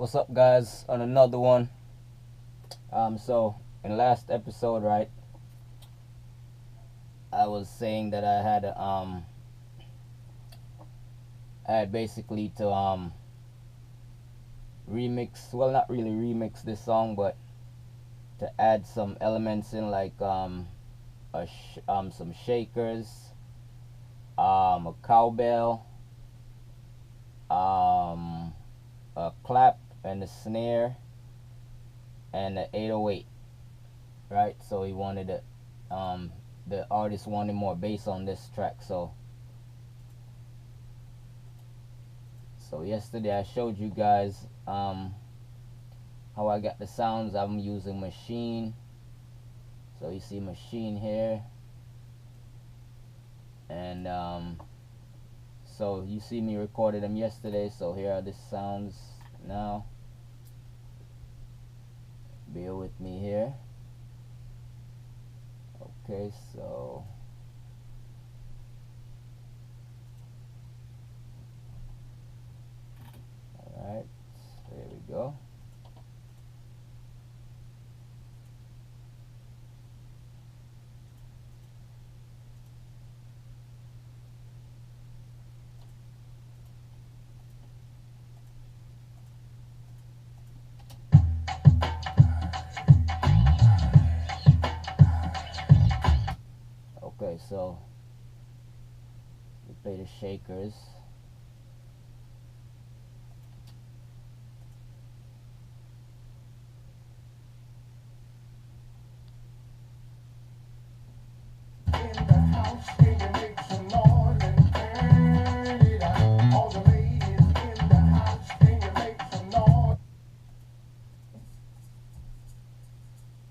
What's up, guys, on another one. So in last episode, right, I was saying that I had basically to remix, well, not really remix this song, but to add some elements in, like some shakers, a cowbell, a clap and a snare, and an 808, right? So he wanted it, the artist wanted more bass on this track. So yesterday I showed you guys how I got the sounds. I'm using Machine. So you see Machine here, and so you see me recorded them yesterday. So here are the sounds now. Bear with me here. Okay, so alright, there we go. Okay, so we play the shakers.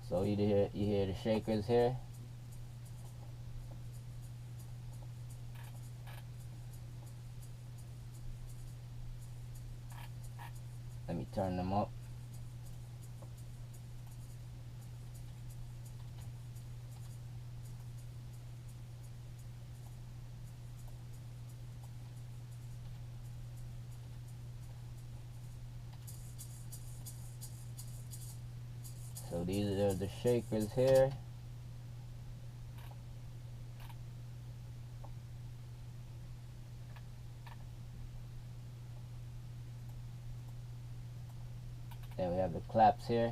So you hear the shakers here. Let me turn them up. So these are the shakers here. Then we have the claps here.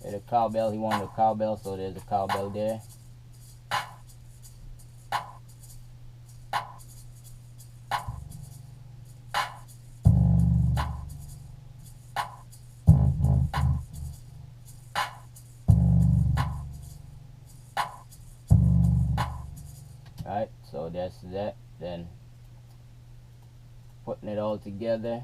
There's a cowbell. He wanted a cowbell, so there's a cowbell there. Alright, so that's that. Then putting it all together.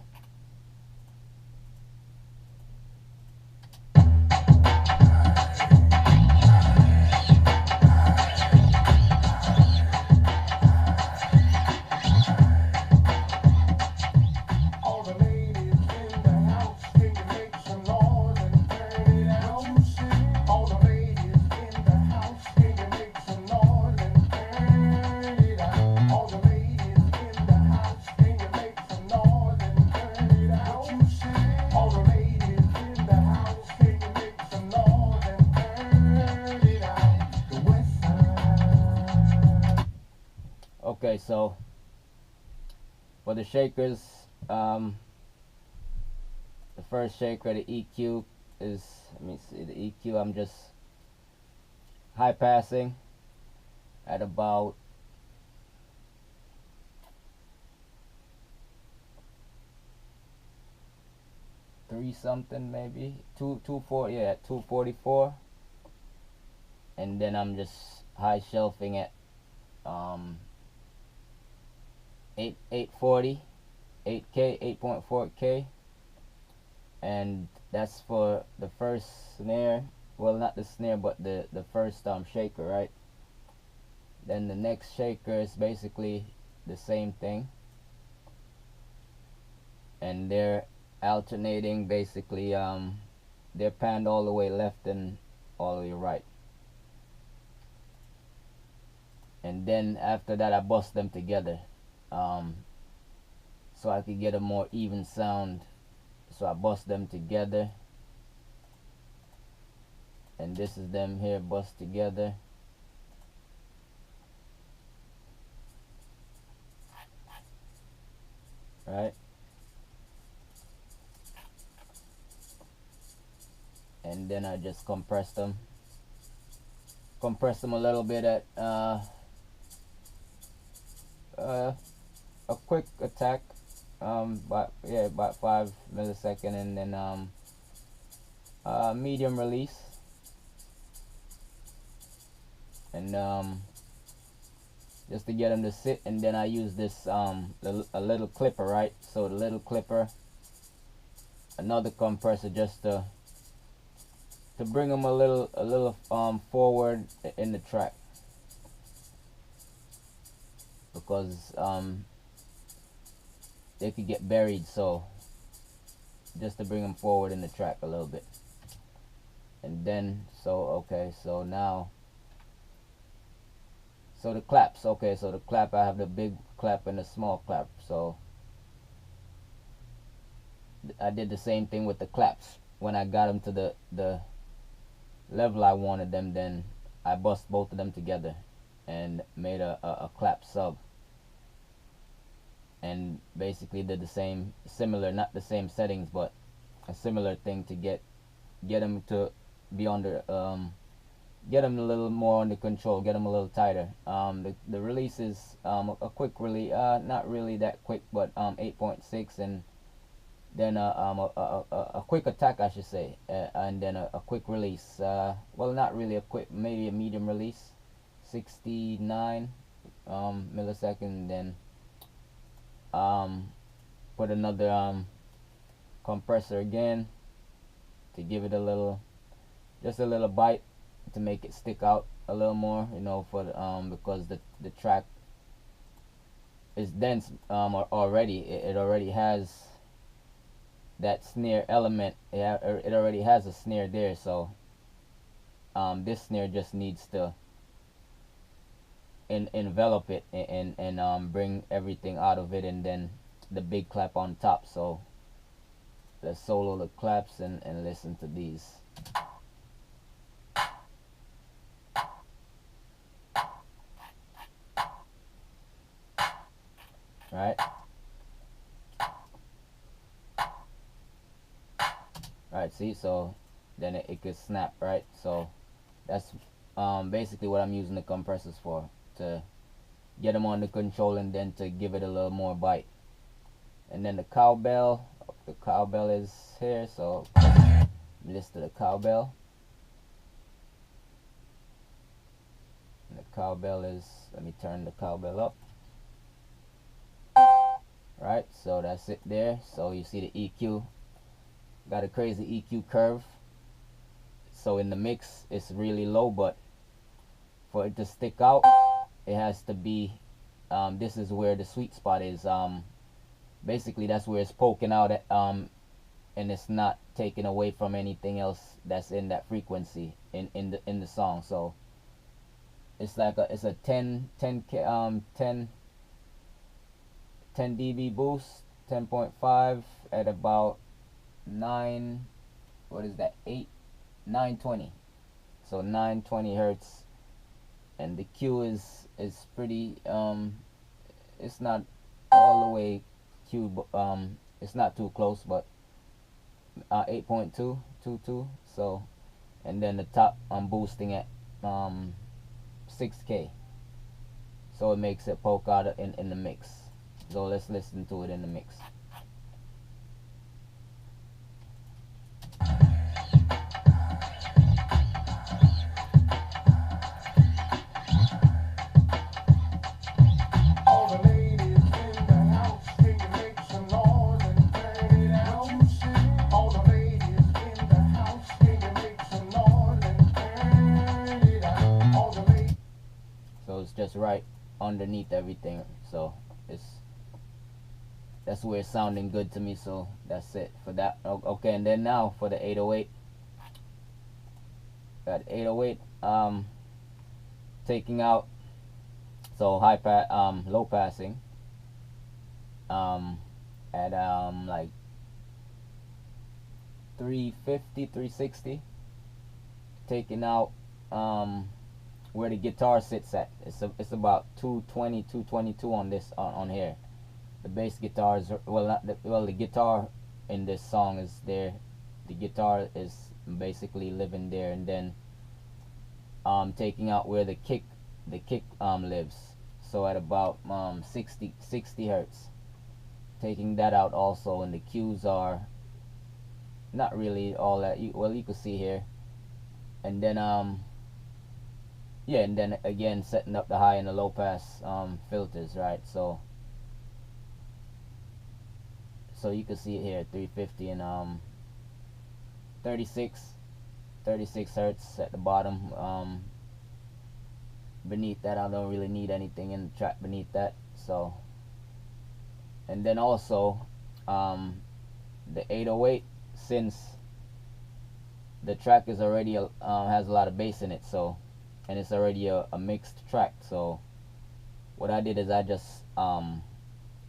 Okay, so for the shakers, the first shaker, the EQ is, let me see, the EQ, I'm just high passing at about 3 something, maybe 240, yeah, 244, and then I'm just high shelving at 840, 8K, 8.4K, and that's for the first snare. Well, not the snare, but the first shaker, right? Then the next shaker is basically the same thing, and they're alternating basically. They're panned all the way left and all the way right. And then after that I bust them together, so I could get a more even sound. So I bust them together, and this is them here bust together. Right, and then I just compress them a little bit at a quick attack, but yeah, about 5 millisecond, and then medium release, and just to get them to sit. And then I use this a little clipper, right? So the little clipper, another compressor, just to bring them a little forward in the track, because they could get buried, so just to bring them forward in the track a little bit. And then okay, so now, so the claps, okay, so the clap, I have the big clap and the small clap. So I did the same thing with the claps. When I got them to the level I wanted them, then I bust both of them together and made a clap sub, and basically did the same, similar, not the same settings, but a similar thing to get them to be under, get them a little more under control, get them a little tighter. The release is a quick release, not really that quick, but 8.6, and then a quick attack, I should say, and then a quick release. Well, not really a quick, maybe a medium release, 69 millisecond. Then put another compressor again to give it a little, just a little bite, to make it stick out a little more, you know, for the, because the track is dense already. It already has that snare element. It already has a snare there, so this snare just needs to envelop it and bring everything out of it, and then the big clap on top. So let's solo the claps and listen to these. Right, right, see, so then it could snap, right? So that's basically what I'm using the compressors for, to get them under control and then to give it a little more bite. And then the cowbell is here, so listen to the cowbell. And the cowbell is, let me turn the cowbell up. Right, so that's it there. So you see the EQ, got a crazy EQ curve. So in the mix it's really low, but for it to stick out, it has to be, this is where the sweet spot is. Basically that's where it's poking out at, and it's not taking away from anything else that's in that frequency in the song. So it's like it's a 10 dB boost, 10.5 at about 9, what is that, 920. So 920 hertz, and the Q is pretty, it's not all the way Q, it's not too close, but 8.222. So, and then the top I'm boosting at 6K, so it makes it poke out in the mix. So let's listen to it in the mix. just right underneath everything. So that's where it's sounding good to me. So that's it for that. Okay, and then now for the 808. Got 808 taking out, so low passing at like 350, 360, taking out where the guitar sits at. It's about 220, 222 on this on here. The bass guitar is, well, not the guitar in this song is there. The guitar is basically living there, and then taking out where the kick lives, so at about 60 hertz, taking that out also. And the Qs are not really all that, you can see here. And then yeah, and then again setting up the high and the low pass filters, right? So you can see it here, 350 and 36 hertz at the bottom. Beneath that, I don't really need anything in the track beneath that. So, and then also the 808, since the track is already has a lot of bass in it, so, and it's already a mixed track. So what I did is I just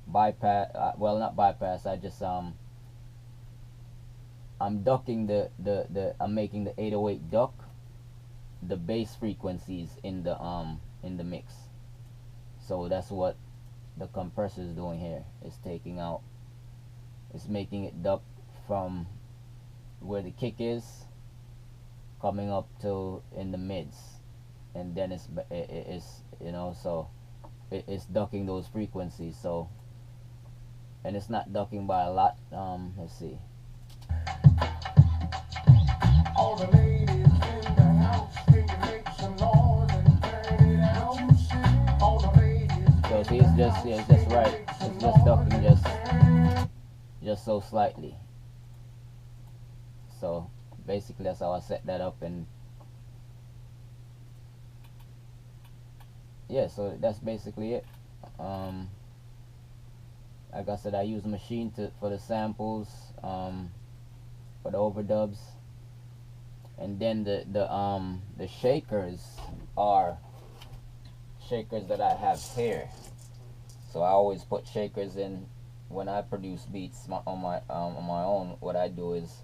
bypass, well, not bypass, I just I'm ducking I'm making the 808 duck the bass frequencies in the mix. So that's what the compressor is doing here. It's taking out, it's making it duck from where the kick is, coming up to in the mids, and then it's you know, so it's ducking those frequencies. So, and it's not ducking by a lot. Let's see. All the ladies in the house, can you make some noise and turn it out? All the ladies. So see, it's just, yeah, it's just right. It's just ducking just so slightly. So basically that's how I set that up. And yeah, so that's basically it. Like I said, I use a machine for the samples, for the overdubs, and then the shakers are shakers that I have here. So I always put shakers in when I produce beats on my own. What I do is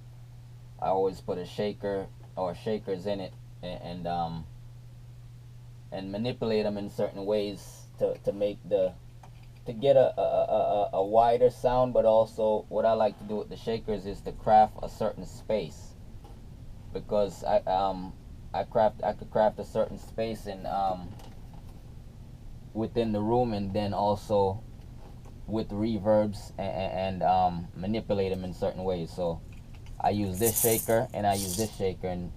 I always put a shaker or shakers in it, and manipulate them in certain ways to make to get a wider sound. But also what I like to do with the shakers is to craft a certain space, because I could craft a certain space in within the room, and then also with reverbs and manipulate them in certain ways. So I use this shaker and I use this shaker, and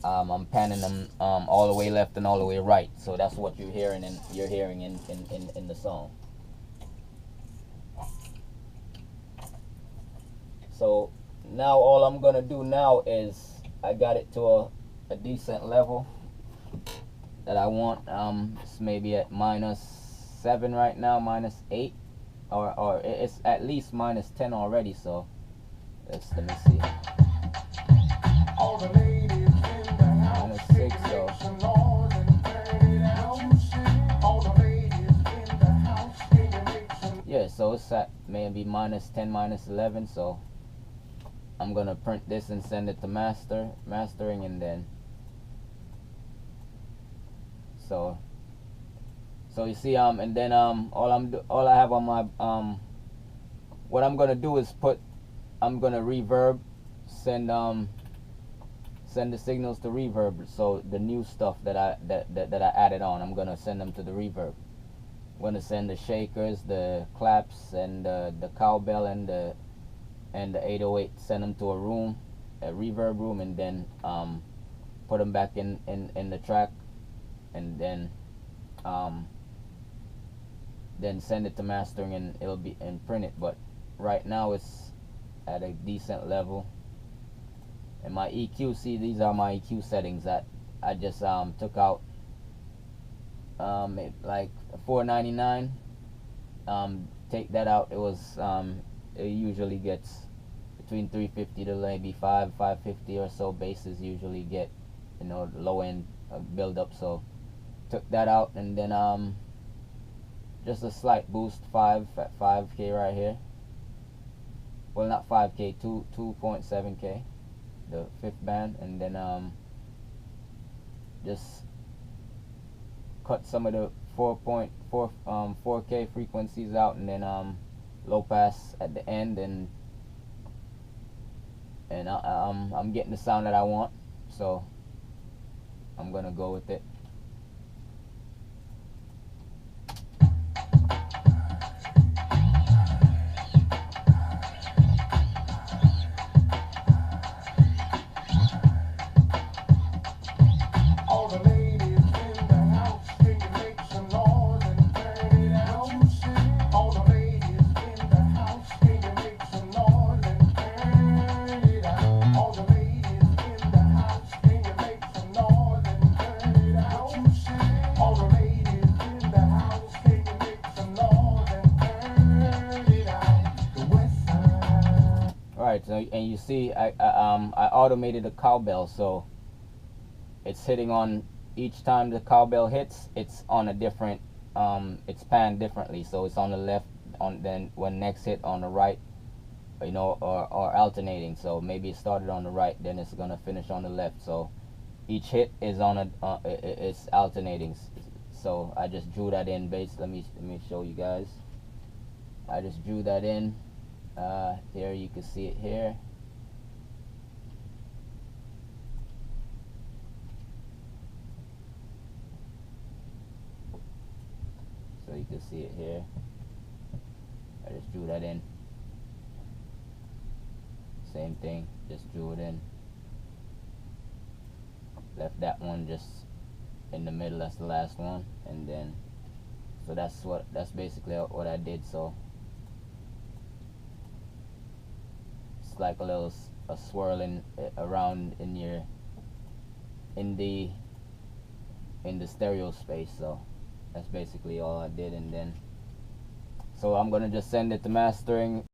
I'm panning them all the way left and all the way right. So that's what you're hearing in the song. So now all I'm gonna do now is I got it to a decent level that I want. It's maybe at -7 right now, -8, or it's at least -10 already. So let me see. All the ladies in the house, -6, so. Yeah, so it's at maybe -10, -11. So I'm gonna print this and send it to mastering, and then so you see, and then all I have on my what I'm gonna do is I'm gonna reverb, send the signals to reverb. So the new stuff that I added on, I'm gonna send them to the reverb. I'm gonna send the shakers, the claps, and the cowbell, and the 808, send them to a reverb room, and then put them back in the track, and then send it to mastering, and it'll be and print it. But right now it's at a decent level. And my EQ, see, these are my EQ settings that I just took out like $4.99. Take that out, it was it usually gets between 350 to maybe 550 or so. Basses usually get, you know, low end build up. So took that out, and then just a slight boost, 5K right here. Well, not 5K, 2.7K, the fifth band, and then just cut some of the 4K frequencies out, and then low pass at the end, and I'm getting the sound that I want, so I'm gonna go with it. Alright, so and you see I automated a cowbell, so it's hitting on each time the cowbell hits, it's on a different it's panned differently, so it's on the left, on then when next hit on the right, you know, or alternating. So maybe it started on the right, then it's gonna finish on the left. So each hit is on a it's alternating. So I just drew that in base. Let me show you guys. I just drew that in. Here you can see it here. So you can see it here. I just drew that in. Same thing, just drew it in. Left that one just in the middle, that's the last one, and then so that's basically what I did. So it's like a little swirling around in the stereo space. So that's basically all I did, and then so I'm gonna just send it to mastering.